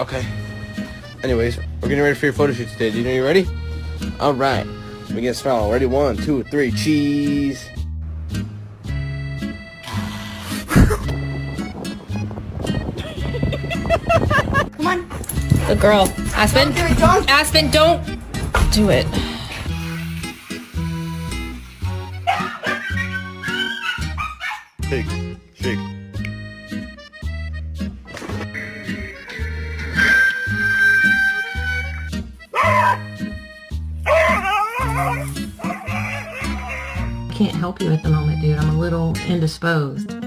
Okay. Anyways, we're getting ready for your photo shoot today. Do you know you're ready? Alright. Let me get a smile. Ready? 1, 2, 3, cheese. Come on. Good girl. Aspen. Aspen, don't do it. Shake. Shake. Can't help you at the moment, dude. I'm a little indisposed.